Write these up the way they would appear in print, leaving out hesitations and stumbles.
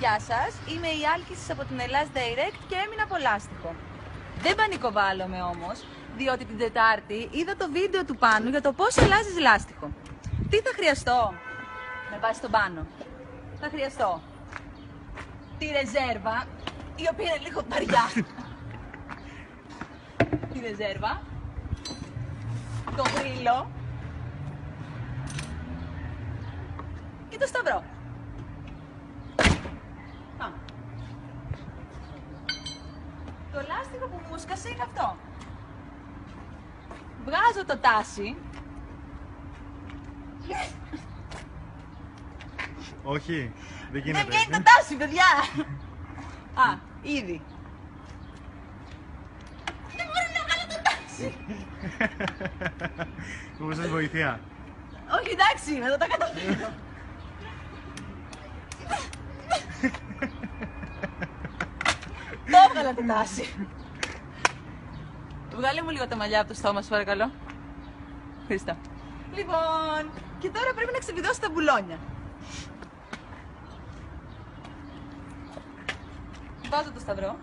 Γεια σας, είμαι η Άλκησης από την Ελλάς Direct και έμεινα από λάστιχο. Δεν πανικοβάλλομαι όμως, διότι την Τετάρτη είδα το βίντεο του Πάνου για το πώς αλλάζεις λάστιχο. Τι θα χρειαστώ με βάση τον Πάνο? Θα χρειαστώ τη ρεζέρβα, η οποία είναι λίγο βαριά. Τη ρεζέρβα, το γρίλο και το σταυρό. Πάμε. Το λάστιχο που μου σκασε είναι αυτό. Βγάζω το τάσι. Όχι, δεν γίνεται. Δεν βγαίνει το τάσι, παιδιά. Α, ήδη. Δεν μπορώ να βγάλω το τάσι. Πώς σας βοηθεία? Όχι, εντάξει, μετά το καταφέρω. Το έβγαλα το τάσι. Βγάλε μου λίγο τα μαλλιά από το στόμα σου, παρακαλώ. Ευχαριστώ. Λοιπόν, και τώρα πρέπει να ξεβιδώσω τα μπουλόνια. Βάζω το σταυρό.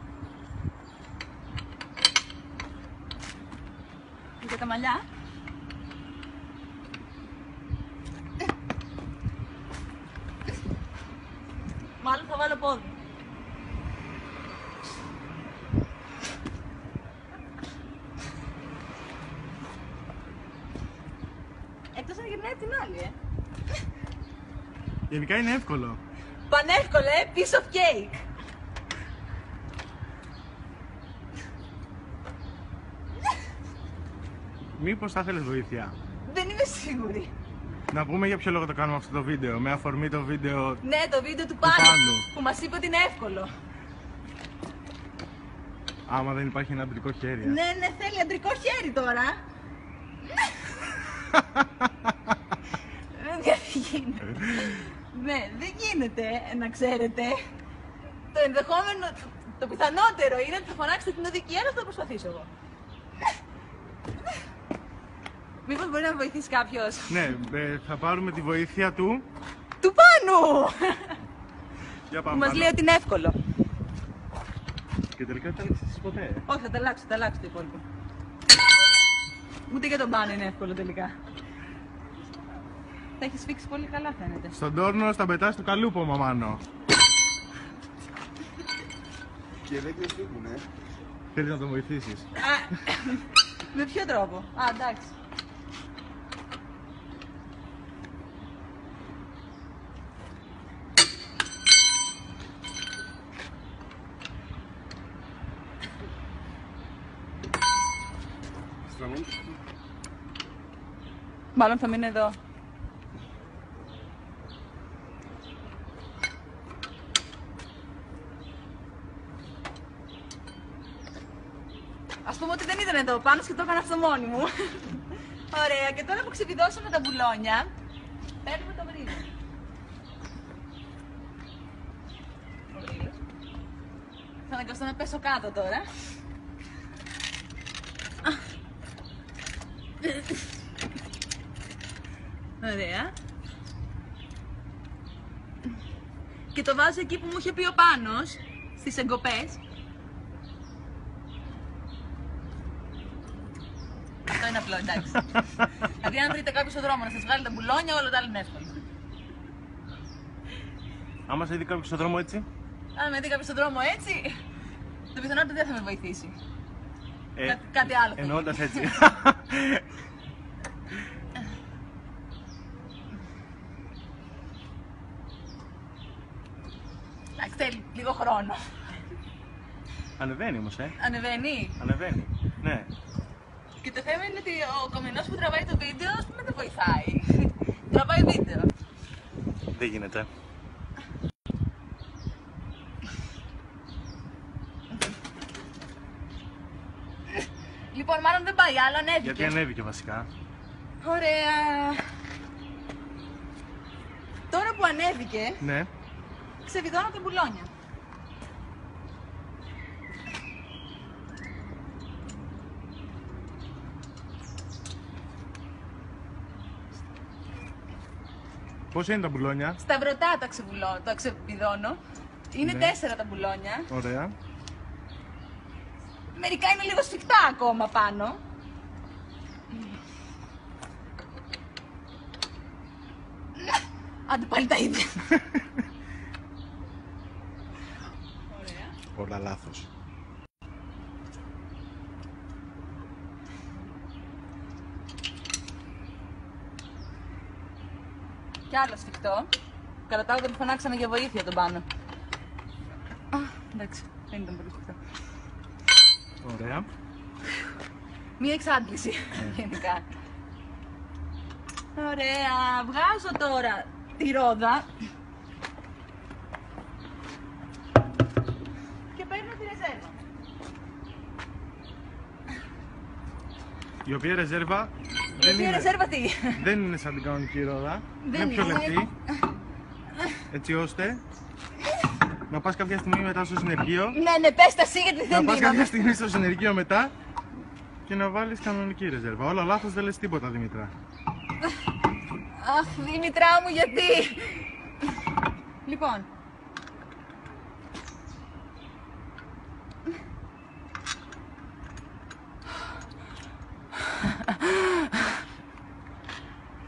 Για τα μαλλιά. Μάλλον θα βάλω πόδι. Εκτός αν γυρνάει την άλλη, Γενικά είναι εύκολο. Πανεύκολο, piece of cake. Μήπως θα ήθελες βοήθεια? Δεν είμαι σίγουρη. Να πούμε για ποιο λόγο το κάνουμε αυτό το βίντεο. Με αφορμή το βίντεο. Ναι, το βίντεο του Πάνου που μας είπε ότι είναι εύκολο. Άμα δεν υπάρχει ένα αντρικό χέρι. Ναι, θέλει αντρικό χέρι τώρα. Δεν γίνεται. Ναι, δεν γίνεται, να ξέρετε. Το ενδεχόμενο, το πιθανότερο είναι ότι θα φωνάξετε την οδική, αλλά θα το προσπαθήσω εγώ. Μήπως μπορεί να με βοηθήσει κάποιος? Ναι, θα πάρουμε τη βοήθεια του. Του Πάνου! Για Που πάμε. μας λέει ότι είναι εύκολο. Και τελικά δεν τα έλεξες εσείς ποτέ. Όχι, θα τα αλλάξω το υπόλοιπο. Ούτε για τον Πάνο είναι εύκολο τελικά. Τα έχεις φίξει πολύ καλά, φαίνεται. Στον τόρνο στα πετάς του καλούπο, μαμάνο. Και δεν κρυφτήκουνε. Θέλεις να τον βοηθήσεις? Με ποιο τρόπο? Α, εντάξει. Μάλλον θα μείνει εδώ. Ας πούμε ότι δεν ήταν εδώ πάνω και το έκανα αυτό μόνη μου. Ωραία, και τώρα που ξεβιδώσαμε τα μπουλόνια, παίρνουμε το γρίλο. Θα αναγκαστώ να πέσω κάτω τώρα. Ωραία. Και το βάζω εκεί που μου είχε πει ο Πάνος, στις εγκοπές. Αυτό είναι απλό, εντάξει. Δηλαδή αν βρείτε κάποιο στον δρόμο να σας βγάλει τα μπουλόνια, όλα τα άλλα είναι εύκολα. Άμα σε δει κάποιος στον δρόμο έτσι. Αν με δει κάποιο στον δρόμο έτσι, το πιθανότερο δεν θα με βοηθήσει. Κάτι άλλο. Εννοώντας έτσι. Εντάξει, θέλει λίγο χρόνο. Ανεβαίνει όμως, Ανεβαίνει. Ανεβαίνει. Ναι. Και το θέμα είναι ότι ο κομμενός που τραβάει το βίντεο, ας πούμε, δεν βοηθάει. Τραβάει βίντεο. Δεν γίνεται. Λοιπόν, μάλλον δεν πάει άλλο, ανέβηκε. Γιατί ανέβηκε βασικά. Ωραία. Τώρα που ανέβηκε, Ναι. ξεβιδώνω τα μπουλόνια. Πώς είναι τα μπουλόνια? Σταυρωτά τα ξεβιδώνω. Είναι Ναι. 4 τα μπουλόνια. Ωραία. Μερικά είναι λίγο σφιχτά ακόμα πάνω. Άντε πάλι τα ίδια. Ωραία. Όλα λάθος. Κι άλλο σφιχτό. Κατά τα άλλα τον φωνάξαμε για βοήθεια τον πάνω. Α, εντάξει, δεν ήταν πολύ σφιχτό. Ωραία. Μία εξάντληση γενικά. Ωραία, βγάζω τώρα τη ρόδα και παίρνω τη ρεζέρβα. Η οποία ρεζέρβα Η ρεζέρβα τι? δεν είναι σαν την κανονική ρόδα. Δεν Είναι πιο είναι. λεπτή. Έτσι ώστε να πας κάποια στιγμή μετά στο συνεργείο. Ναι, πες τα εσύ γιατί Να δεν πας κάποια δίναμε. στιγμή στο συνεργείο μετά και να βάλεις κανονική ρεζέρβα. Όλα λάθος, δεν λες τίποτα, Δημήτρα. Αχ, Δήμητρά μου, γιατί? Λοιπόν.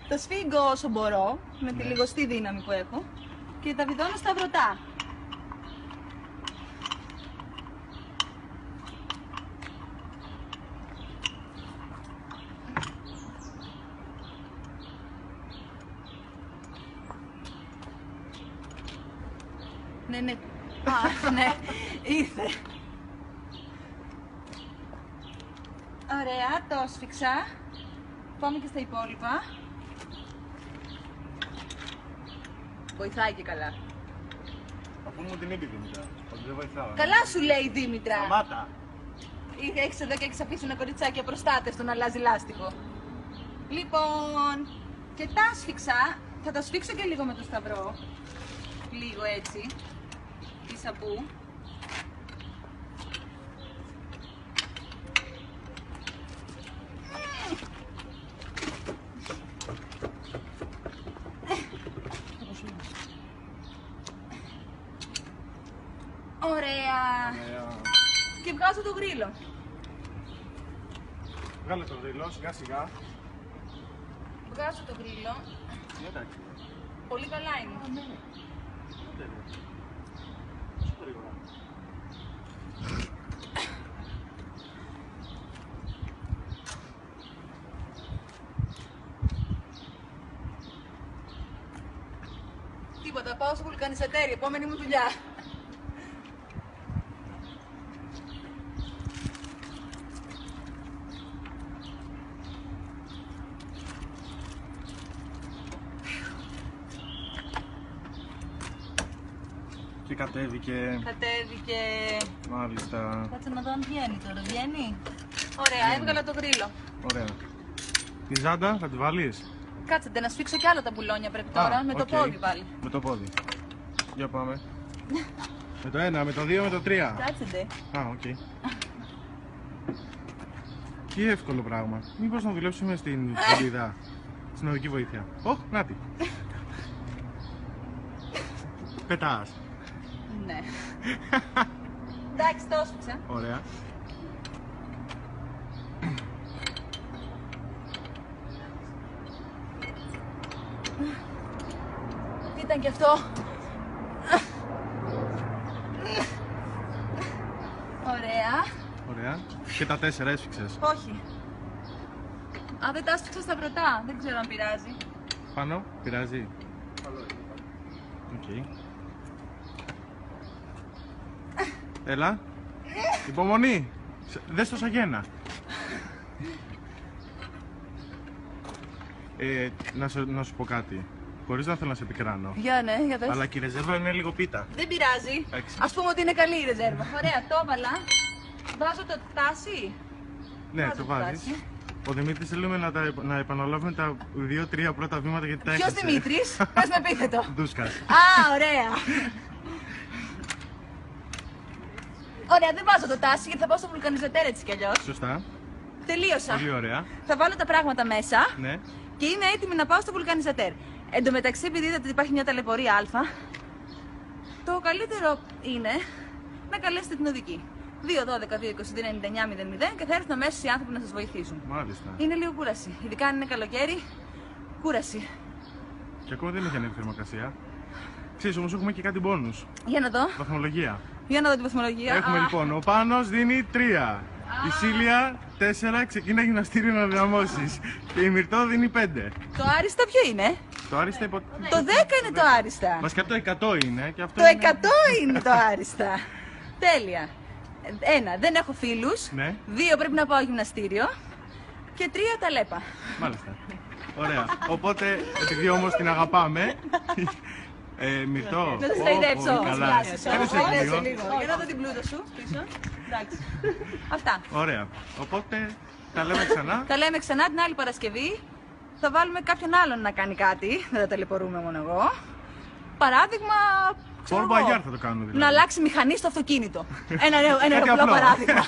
Τα σφίγγω όσο μπορώ, με τη λιγοστή δύναμη που έχω και τα βιδώνω στα βρωτά. Ναι. Α, ναι, ήρθε. Ωραία, το σφίξα. Πάμε και στα υπόλοιπα. Βοηθάει και καλά. Αφού μου την είπε η Δημήτρα, ότι δεν βοηθάω. Καλά σου λέει η Δήμητρα. Σταμάτα. Έχεις εδώ και έχεις αφήσει ένα κοριτσάκι απροστάτευτο να αλλάζει λάστιχο. Λοιπόν, και τα σφίξα. Θα τα σφίξω και λίγο με το σταυρό. Λίγο έτσι. Τη σαμπού. Ωραία. Και βγάζω το γρίλο. Βγάλε το δρύλο, σιγά σιγά. Βγάζω το γρίλο. Εντάξει. Πολύ καλά είναι. Τίποτα, πάω στο βουλκανισατέρι, επόμενη μου δουλειά. Και κατέβηκε. Κατέβηκε. Μάλιστα. Κάτσε να δω αν βγαίνει τώρα. Βγαίνει. Ωραία, έβγαλα το γρίλο. Ωραία. Τη ζάντα θα τη βάλεις? Κάτσετε να σφίξω κι άλλα τα μπουλόνια πρέπει τώρα. Με το οκ. πόδι πάλι. Με το πόδι. Για πάμε. Με το 1, με το 2, με το 3. Κάτσετε. Α, οκ. Τι εύκολο πράγμα. Μήπως να δουλέψουμε στην φροντίδα, στην οδική βοήθεια. Ωχ, νάτι. Πετάς. Ναι. Εντάξει, το έσφιξα. Ωραία. Τι ήταν κι αυτό. Ωραία. Ωραία. Και τα 4 έσφιξες. Όχι. Α, δεν τα έσφιξα στα βρωτά. Δεν ξέρω αν πειράζει. Πάνω, πειράζει. Οκ. Έλα. Υπομονή. Δες το σαγένα. Να σου πω κάτι. Χωρίς να θέλω να σε επικράνω. Για ναι, για πες. Αλλά και η ρεζέρβα είναι λίγο πίτα. Δεν πειράζει. Εντάξει. Ας πούμε ότι είναι καλή η ρεζέρβα. Ωραία, το έβαλα. Βάζω το τάσι. Ναι, Βάζω το το βάζεις. τάσι. Ο Δημήτρης θέλουμε να επαναλάβουμε τα 2-3 πρώτα βήματα γιατί τα Ποιος έχασε. Δημήτρης, πες με επίθετο. Ντούσκας. Α, ωραία. Ωραία, δεν βάζω το τάσι γιατί θα πάω στο βουλκανιζατέρ έτσι κι αλλιώς. Σωστά. Τελείωσα. Πολύ ωραία. Θα βάλω τα πράγματα μέσα Ναι. και είμαι έτοιμη να πάω στο βουλκανιζατέρ. Εν τω μεταξύ, επειδή είδατε ότι υπάρχει μια ταλαιπωρία Α, Το καλύτερο είναι να καλέσετε την οδική. 2-12-2-22-99-00 και θα έρθουν αμέσως οι άνθρωποι να σας βοηθήσουν. Μάλιστα. Είναι λίγο κούραση. Ειδικά αν είναι καλοκαίρι, κούραση. Και ακόμα δεν έχει ανέβει η θερμοκρασία. Ξέρεις, όμως έχουμε και κάτι μπόνους. Για να δω. Βαθμολογία. Για να δω την βαθμολογία. Έχουμε λοιπόν, ο Πάνος δίνει 3. Η Σίλια 4, ξεκίνα γυμναστήριο να δυναμώσεις. Και η Μυρτώ δίνει 5. Το άριστα ποιο είναι? Το άριστα Το 10 είναι το άριστα. Βασικά το 100 είναι και αυτό Το είναι... 100 είναι το άριστα. Τέλεια. 1. Δεν έχω φίλους. Ναι. 2. Πρέπει να πάω γυμναστήριο. Και 3. Τα λέπα. Μάλιστα. Ωραία. Οπότε, επειδή όμως την αγαπάμε... Μυρτώ. Να σας ταϊδέψω. Καλά. Έδωσε λίγο. Για να δω την πλούτα σου πίσω. Εντάξει. Αυτά. Ωραία. Οπότε, τα λέμε ξανά. Τα λέμε ξανά την άλλη Παρασκευή. Θα βάλουμε κάποιον άλλον να κάνει κάτι. Δεν θα ταλαιπωρούμε μόνο εγώ. Παράδειγμα. Πόρ Μπαγιάρ θα το κάνουμε δηλαδή. Να αλλάξει μηχανή στο αυτοκίνητο. Ένα Κάτι απλό απλό. παράδειγμα.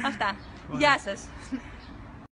Αυτά. Γεια σας.